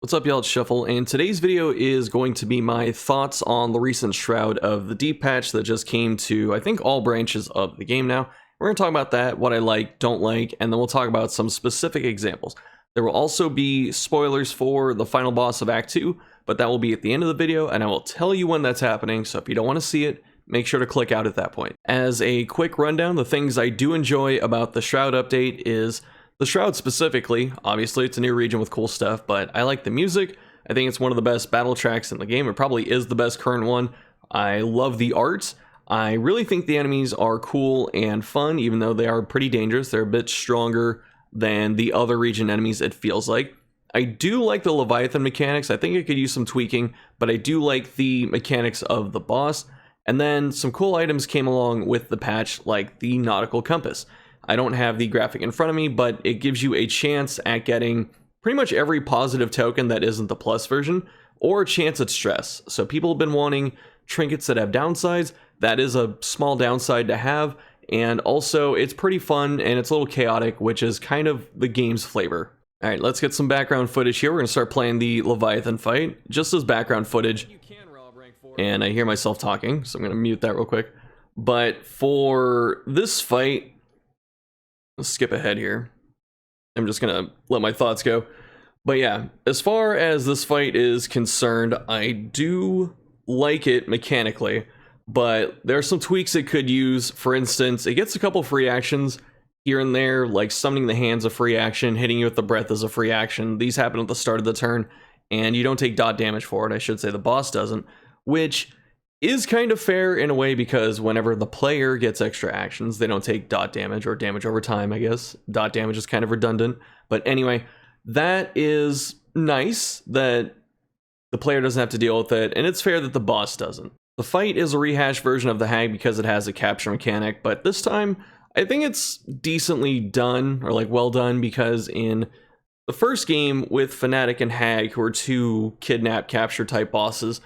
What's up, y'all? It's Shuffle, and today's video is going to be my thoughts on the recent Shroud of the Deep patch that just came to, I think, all branches of the game now. We're going to talk about that, what I like, don't like, and then we'll talk about some specific examples. There will also be spoilers for the final boss of Act 2, but that will be at the end of the video, and I will tell you when that's happening, so if you don't want to see it, make sure to click out at that point. As a quick rundown, the things I do enjoy about the Shroud update is the Shroud specifically. Obviously, it's a new region with cool stuff, but I like the music. I think it's one of the best battle tracks in the game. It probably is the best current one. I love the art. I really think the enemies are cool and fun, even though they are pretty dangerous. They're a bit stronger than the other region enemies, it feels like. I do like the Leviathan mechanics. I think it could use some tweaking, but I do like the mechanics of the boss. And then some cool items came along with the patch, like the nautical compass. I don't have the graphic in front of me, but it gives you a chance at getting pretty much every positive token that isn't the plus version, or a chance at stress. So people have been wanting trinkets that have downsides. That is a small downside to have, and also it's pretty fun and it's a little chaotic, which is kind of the game's flavor. All right, let's get some background footage here. We're gonna start playing the Leviathan fight, just as background footage. And I hear myself talking, so I'm gonna mute that real quick. But for this fight, let's skip ahead here. I'm just gonna let my thoughts go. But yeah, as far as this fight is concerned, I do like it mechanically, but there are some tweaks it could use. For instance, it gets a couple free actions here and there, like summoning the hand's a free action, hitting you with the breath is a free action. These happen at the start of the turn, and you don't take dot damage for it. I should say the boss doesn't, which is kind of fair in a way, because whenever the player gets extra actions, they don't take dot damage or damage over time, I guess. Dot damage is kind of redundant. But anyway, that is nice that the player doesn't have to deal with it, and it's fair that the boss doesn't. The fight is a rehashed version of the Hag because it has a capture mechanic, but this time I think it's decently done, or like well done, because in the first game with Fanatic and Hag, who are two kidnap capture type bosses,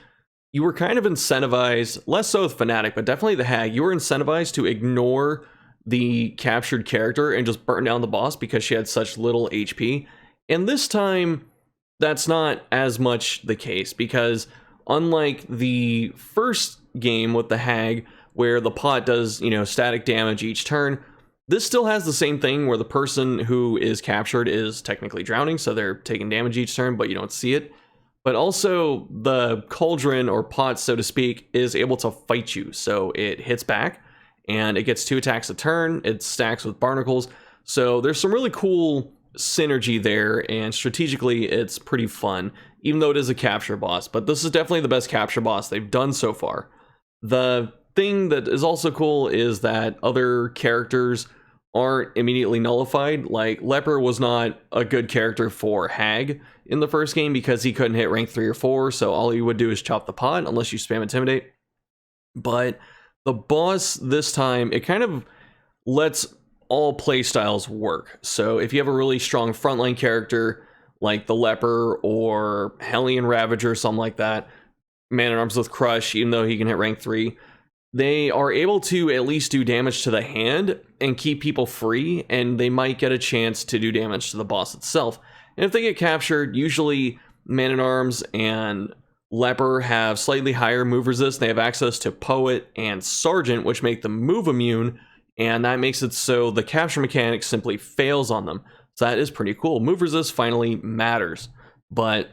you were kind of incentivized, less so with Fanatic, but definitely the Hag, you were incentivized to ignore the captured character and just burn down the boss because she had such little HP. And this time, that's not as much the case, because unlike the first game with the Hag, where the pot does, static damage each turn, this still has the same thing where the person who is captured is technically drowning, so they're taking damage each turn, but you don't see it. But also, the cauldron, or pot, so to speak, is able to fight you. So it hits back, and it gets 2 attacks a turn. It stacks with barnacles. So there's some really cool synergy there, and strategically, it's pretty fun, even though it is a capture boss. But this is definitely the best capture boss they've done so far. The thing that is also cool is that other characters aren't immediately nullified. Like, Leper was not a good character for Hag in the first game because he couldn't hit rank 3 or 4, so all you would do is chop the pot unless you spam Intimidate. But the boss this time, it kind of lets all playstyles work. So if you have a really strong frontline character like the Leper or Hellion Ravager, something like that, Man-at-Arms with Crush, even though he can hit rank 3, they are able to at least do damage to the hand and keep people free, and they might get a chance to do damage to the boss itself. And if they get captured, usually Man-at-Arms and Leper have slightly higher move resist. They have access to Poet and Sergeant, which make them move immune, and that makes it so the capture mechanic simply fails on them. So that is pretty cool. Move resist finally matters. But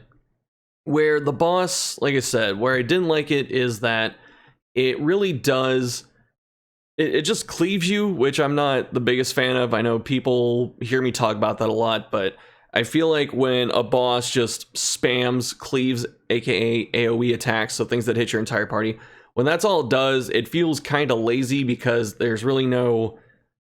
where the boss, like I said, where I didn't like it is that it really does, it just cleaves you, which I'm not the biggest fan of. I know people hear me talk about that a lot, but I feel like when a boss just spams cleaves, aka AoE attacks, so things that hit your entire party, when that's all it does, it feels kind of lazy because there's really no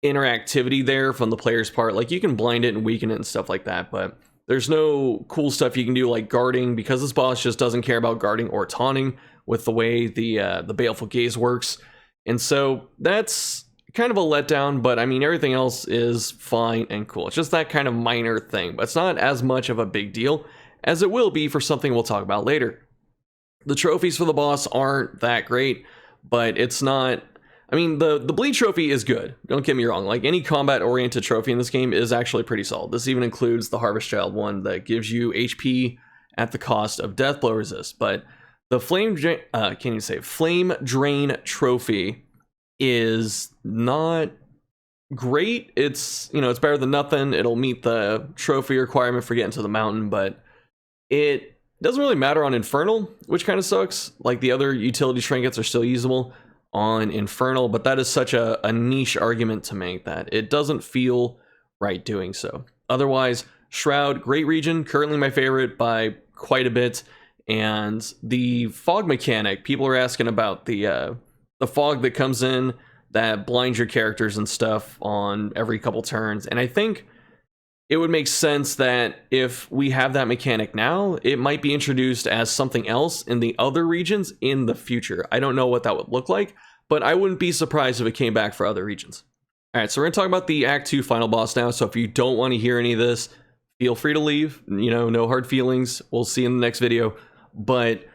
interactivity there from the player's part. Like, you can blind it and weaken it and stuff like that, but there's no cool stuff you can do like guarding, because this boss just doesn't care about guarding or taunting with the way the Baleful Gaze works. And so that's kind of a letdown, but I mean, everything else is fine and cool. It's just that kind of minor thing, but it's not as much of a big deal as it will be for something we'll talk about later. The trophies for the boss aren't that great, but it's not, I mean, the bleed trophy is good, don't get me wrong. Like, any combat oriented trophy in this game is actually pretty solid. This even includes the Harvest Child one that gives you HP at the cost of death blow resist. But the flame drain trophy is not great. It's, you know, it's better than nothing. It'll meet the trophy requirement for getting to the mountain, but it doesn't really matter on Infernal, which kind of sucks. Like, the other utility trinkets are still usable on Infernal, but that is such a niche argument to make that it doesn't feel right doing so. Otherwise, Shroud, great region, currently my favorite by quite a bit. And the fog mechanic, people are asking about the fog that comes in that blinds your characters and stuff on every couple turns. And I think it would make sense that if we have that mechanic now, it might be introduced as something else in the other regions in the future. I don't know what that would look like, but I wouldn't be surprised if it came back for other regions. All right, so we're gonna talk about the Act 2 final boss now. So if you don't want to hear any of this, feel free to leave. You know, no hard feelings. We'll see you in the next video. But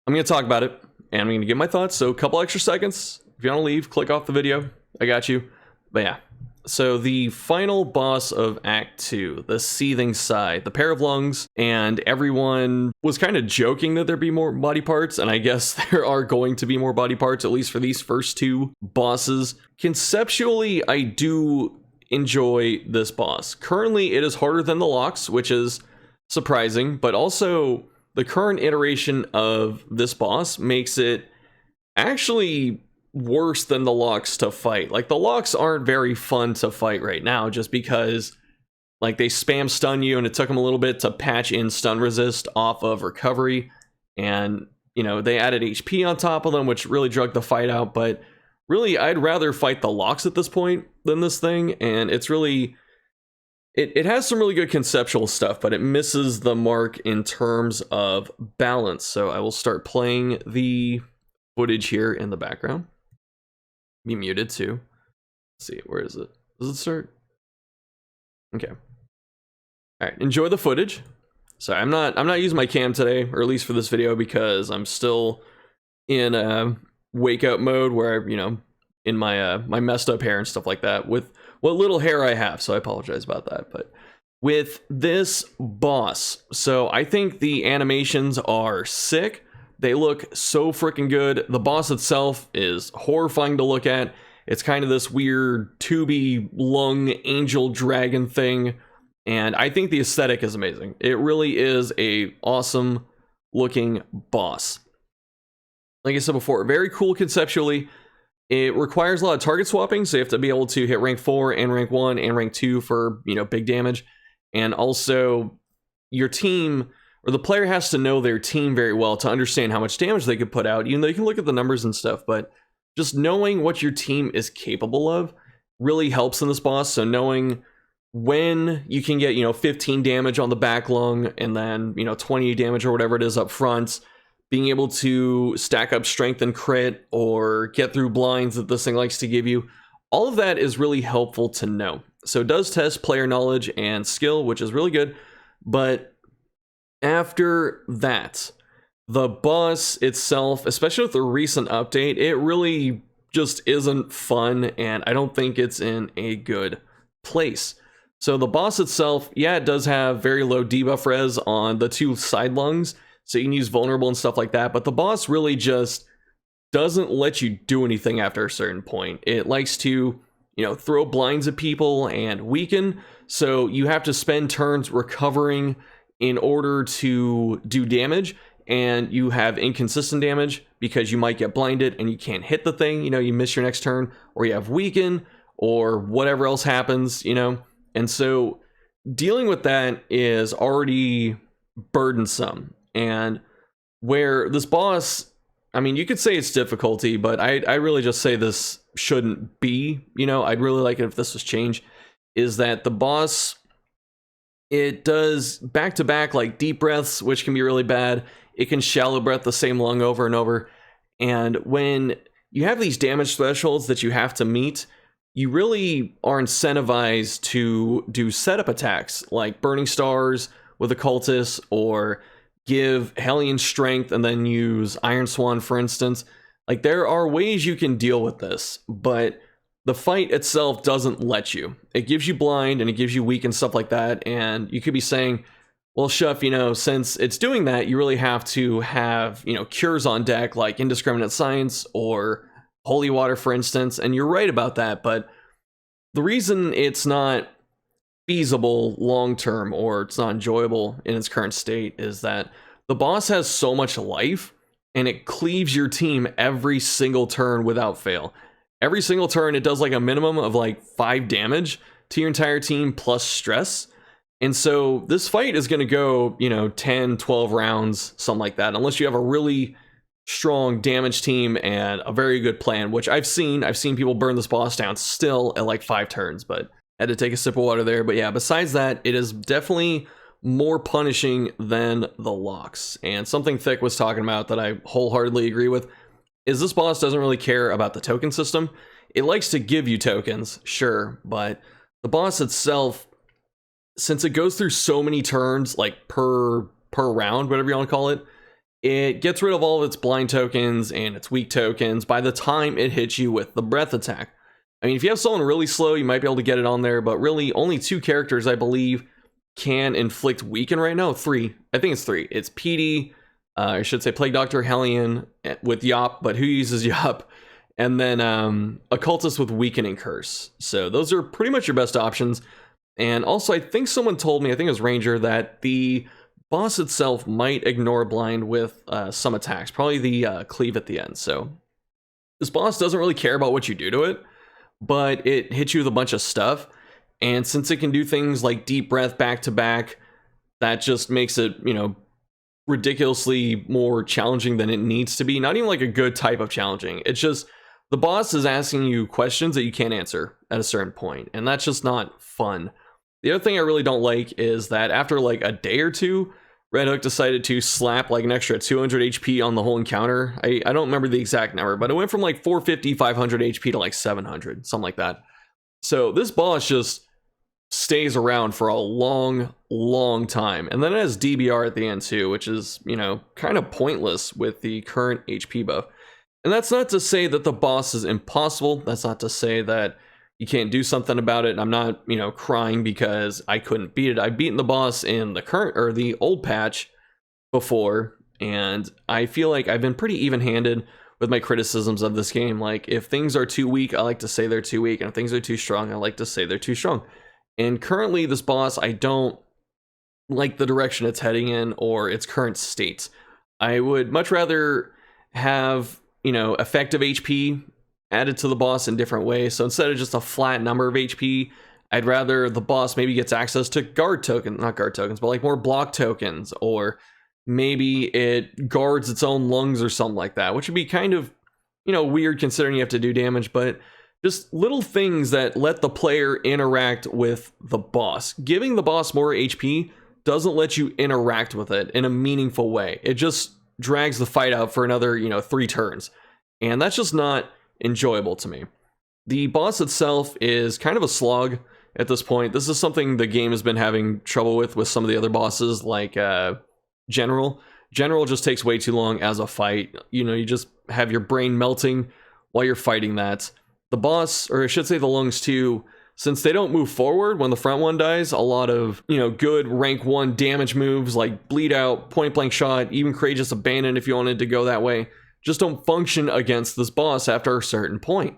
I'm gonna talk about it, and I'm gonna give my thoughts. So a couple extra seconds. If you want to leave, click off the video. I got you. But yeah. So the final boss of Act 2, the Seething Sigh, the pair of lungs, and everyone was kind of joking that there'd be more body parts, and I guess there are going to be more body parts, at least for these first two bosses. Conceptually, I do enjoy this boss. Currently, it is harder than the Locks, which is surprising, but also the current iteration of this boss makes it actually worse than the Locks to fight. Like, the Locks aren't very fun to fight right now, just because like they spam stun you, and it took them a little bit to patch in stun resist off of recovery, and you know, they added HP on top of them, which really drug the fight out. But really, I'd rather fight the Locks at this point than this thing, and it's really it has some really good conceptual stuff, but it misses the mark in terms of balance. So I will start playing the footage here in the background. Be muted too. Let's see, where is it? Does it start? Okay. All right, enjoy the footage. Sorry, I'm not using my cam today, or at least for this video, because I'm still in wake up mode where, you know, in my my messed up hair and stuff like that with what little hair I have, so I apologize about that. But with this boss, so I think the animations are sick. They look so freaking good. The boss itself is horrifying to look at. It's kind of this weird tubey lung angel dragon thing, and I think the aesthetic is amazing. It really is a awesome looking boss. Like I said before, very cool conceptually. It requires a lot of target swapping, so you have to be able to hit rank 4 and rank 1 and rank 2 for, you know, big damage. And also your team, or the player, has to know their team very well to understand how much damage they could put out. Even though you can look at the numbers and stuff, but just knowing what your team is capable of really helps in this boss. So knowing when you can get, you know, 15 damage on the back lung, and then, you know, 20 damage or whatever it is up front, being able to stack up strength and crit, or get through blinds that this thing likes to give you, all of that is really helpful to know. So it does test player knowledge and skill, which is really good. But after that, the boss itself, especially with the recent update, it really just isn't fun, and I don't think it's in a good place. So the boss itself, yeah, it does have very low debuff res on the two side lungs, so you can use vulnerable and stuff like that, but the boss really just doesn't let you do anything after a certain point. It likes to, you know, throw blinds at people and weaken, so you have to spend turns recovering in order to do damage, and you have inconsistent damage because you might get blinded and you can't hit the thing, you know, you miss your next turn, or you have weaken, or whatever else happens, you know. And so dealing with that is already burdensome. And where this boss, I mean, you could say it's difficulty, but I really just say this shouldn't be, you know, I'd really like it if this was changed, is that the boss, it does back-to-back, like, deep breaths, which can be really bad. It can shallow breath the same lung over and over. And when you have these damage thresholds that you have to meet, you really are incentivized to do setup attacks, like Burning Stars with a Cultist, or give Hellion Strength and then use Iron Swan, for instance. Like, there are ways you can deal with this, but the fight itself doesn't let you. It gives you blind, and it gives you weak and stuff like that, and you could be saying, Well, Shuff, you know, since it's doing that, you really have to have, you know, cures on deck like Indiscriminate Science or Holy Water, for instance, and you're right about that, but the reason it's not feasible long term or it's not enjoyable in its current state is that the boss has so much life and it cleaves your team every single turn without fail. Every single turn, it does like a minimum of like 5 damage to your entire team plus stress. And so this fight is going to go, you know, 10, 12 rounds, something like that, unless you have a really strong damage team and a very good plan, which I've seen people burn this boss down still at like 5 turns, but I had to take a sip of water there. But yeah, besides that, it is definitely more punishing than the locks. And something Thick was talking about that I wholeheartedly agree with is this boss doesn't really care about the token system. It likes to give you tokens, sure, but the boss itself, since it goes through so many turns, like per round, whatever you want to call it, it gets rid of all of its blind tokens and its weak tokens by the time it hits you with the breath attack. I mean, if you have someone really slow, you might be able to get it on there, but really only 2 characters, I believe, can inflict weaken right now. 3. I think it's 3. It's PD, I should say Plague Doctor, Hellion with Yop, but who uses Yop? And then Occultist with Weakening Curse. So those are pretty much your best options. And also, I think someone told me, I think it was Ranger, that the boss itself might ignore blind with some attacks, probably the cleave at the end. So this boss doesn't really care about what you do to it, but it hits you with a bunch of stuff. And since it can do things like deep breath back to back, that just makes it, you know, ridiculously more challenging than it needs to be. Not even like a good type of challenging. It's just the boss is asking you questions that you can't answer at a certain point, and that's just not fun. The other thing I really don't like is that after like a day or two, Red Hook decided to slap like an extra 200 HP on the whole encounter. I don't remember the exact number, but it went from like 450, 500 HP to like 700, something like that. So this boss just stays around for a long time. And then it has DBR at the end too, which is, you know, kind of pointless with the current HP buff. And that's not to say that the boss is impossible. That's not to say that you can't do something about it. I'm not, you know, crying because I couldn't beat it. I've beaten the boss in the current or the old patch before, and I feel like I've been pretty even-handed with my criticisms of this game. Like, if things are too weak, I like to say they're too weak, and if things are too strong, I like to say they're too strong. And currently, this boss, I don't like the direction it's heading in or its current state. I would much rather have, you know, effective HP added to the boss in different ways. So instead of just a flat number of HP, I'd rather the boss maybe gets access to guard tokens, not guard tokens, but like more block tokens, or maybe it guards its own lungs or something like that, which would be kind of, you know, weird considering you have to do damage, but just little things that let the player interact with the boss. Giving the boss more HP doesn't let you interact with it in a meaningful way. It just drags the fight out for another, you know, 3 turns. And that's just not enjoyable to me. The boss itself is kind of a slog at this point. This is something the game has been having trouble with some of the other bosses, like General. General just takes way too long as a fight. You know, you just have your brain melting while you're fighting that. The boss, or I should say the lungs too, since they don't move forward when the front one dies, a lot of, you know, good rank 1 damage moves like bleed out, point blank shot, even courageous abandon if you wanted to go that way, just don't function against this boss after a certain point.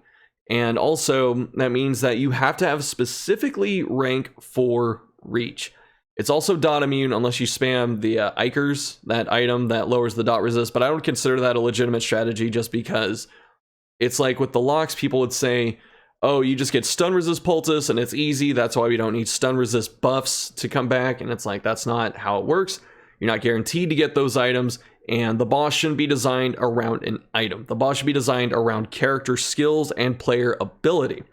And also, that means that you have to have specifically rank 4 reach. It's also dot immune unless you spam the Ikers, that item that lowers the dot resist, but I don't consider that a legitimate strategy just because it's like with the locks, people would say, oh, you just get stun resist poultice and it's easy, that's why we don't need stun resist buffs to come back, and it's like, that's not how it works. You're not guaranteed to get those items, and the boss shouldn't be designed around an item. The boss should be designed around character skills and player ability.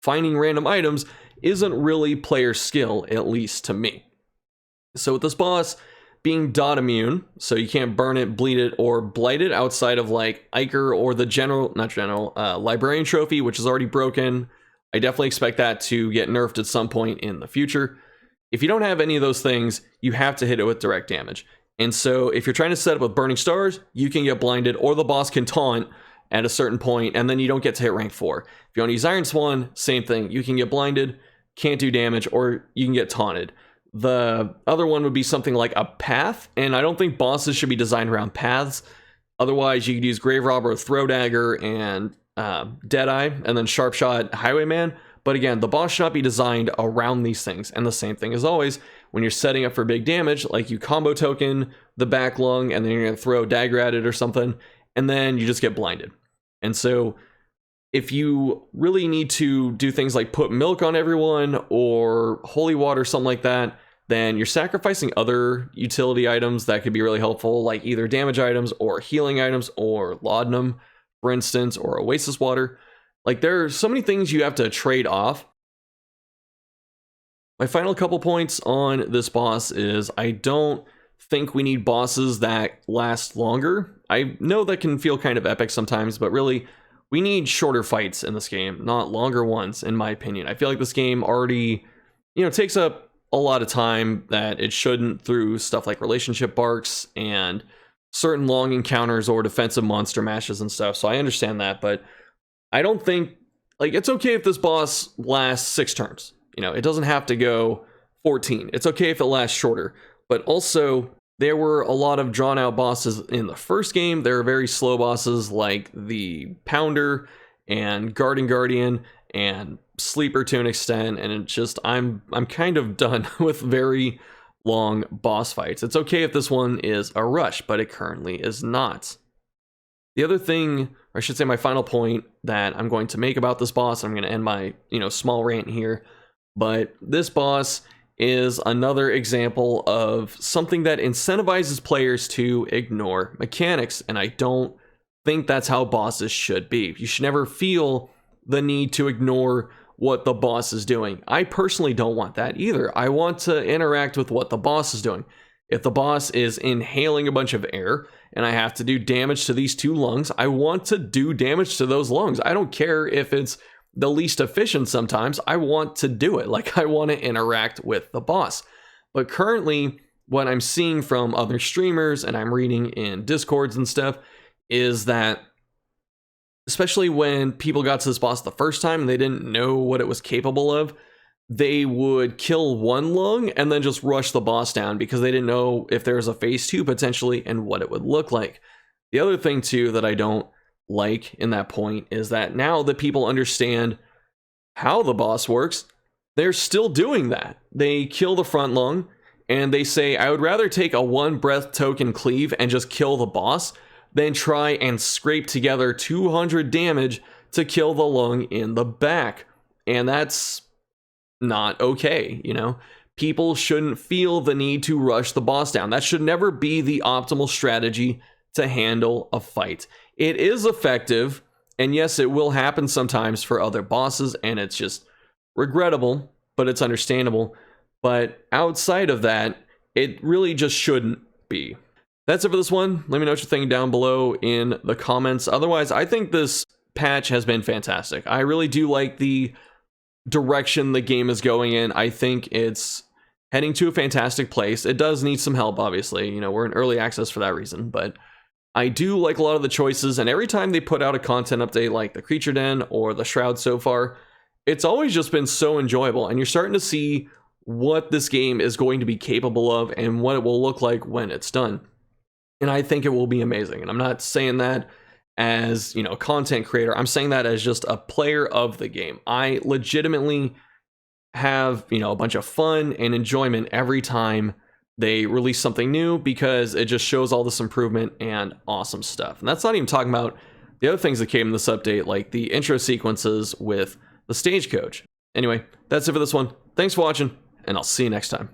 Finding random items isn't really player skill, at least to me. So with this boss being dot immune, so you can't burn it, bleed it, or blight it outside of like Iker or the Librarian trophy, which is already broken. I definitely expect that to get nerfed at some point in the future. If you don't have any of those things, you have to hit it with direct damage. And so if you're trying to set up with Burning Stars, you can get blinded, or the boss can taunt at a certain point, and then you don't get to hit rank 4. If you want to use Iron Swan, same thing. You can get blinded, can't do damage, or you can get taunted. The other one would be something like a path, and I don't think bosses should be designed around paths. Otherwise, you could use Grave Robber, Throw Dagger, and Deadeye, and then Sharp Shot, Highwayman. But again, the boss should not be designed around these things. And the same thing as always, when you're setting up for big damage, like you combo token the back lung, and then you're going to throw a dagger at it or something, and then you just get blinded. And so if you really need to do things like put milk on everyone or holy water, something like that, then you're sacrificing other utility items that could be really helpful, like either damage items or healing items or laudanum, for instance, or oasis water. Like, there are so many things you have to trade off. My final couple points on this boss is I don't think we need bosses that last longer. I know that can feel kind of epic sometimes, but really, we need shorter fights in this game, not longer ones, in my opinion. I feel like this game already, takes up a lot of time that it shouldn't through stuff like relationship barks and certain long encounters or defensive monster mashes and stuff. So I understand that, but I don't think, it's okay if this boss lasts 6 turns. It doesn't have to go 14. It's okay if it lasts shorter. But also, there were a lot of drawn out bosses in the first game. There are very slow bosses like the Pounder and Guardian and Sleeper to an extent, and it just I'm kind of done with very long boss fights. It's okay if this one is a rush, but it currently is not. The other thing, or I should say my final point that I'm going to make about this boss, I'm going to end my, small rant here, but this boss is another example of something that incentivizes players to ignore mechanics, and I don't think that's how bosses should be. You should never feel the need to ignore what the boss is doing. I personally don't want that either. I want to interact with what the boss is doing. If the boss is inhaling a bunch of air and I have to do damage to these 2 lungs, I want to do damage to those lungs. I don't care if it's the least efficient sometimes. I want to do it. I want to interact with the boss. But currently, what I'm seeing from other streamers and I'm reading in Discords and stuff is that, especially when people got to this boss the first time and they didn't know what it was capable of, they would kill 1 lung and then just rush the boss down because they didn't know if there was a phase 2 potentially and what it would look like. The other thing too that I don't like in that point is that now that people understand how the boss works, they're still doing that. They kill the front lung and they say, I would rather take a 1 breath token cleave and just kill the boss than try and scrape together 200 damage to kill the lung in the back. And that's not okay, People shouldn't feel the need to rush the boss down. That should never be the optimal strategy to handle a fight. It is effective, and yes, it will happen sometimes for other bosses, and it's just regrettable, but it's understandable. But outside of that, it really just shouldn't be. That's it for this one. Let me know what you're thinking down below in the comments. Otherwise, I think this patch has been fantastic. I really do like the direction the game is going in. I think it's heading to a fantastic place. It does need some help, obviously. We're in early access for that reason, but I do like a lot of the choices, and every time they put out a content update like the Creature Den or the Shroud so far, it's always just been so enjoyable, and you're starting to see what this game is going to be capable of and what it will look like when it's done. And I think it will be amazing. And I'm not saying that as, a content creator. I'm saying that as just a player of the game. I legitimately have, a bunch of fun and enjoyment every time they release something new because it just shows all this improvement and awesome stuff. And that's not even talking about the other things that came in this update, like the intro sequences with the stagecoach. Anyway, that's it for this one. Thanks for watching, and I'll see you next time.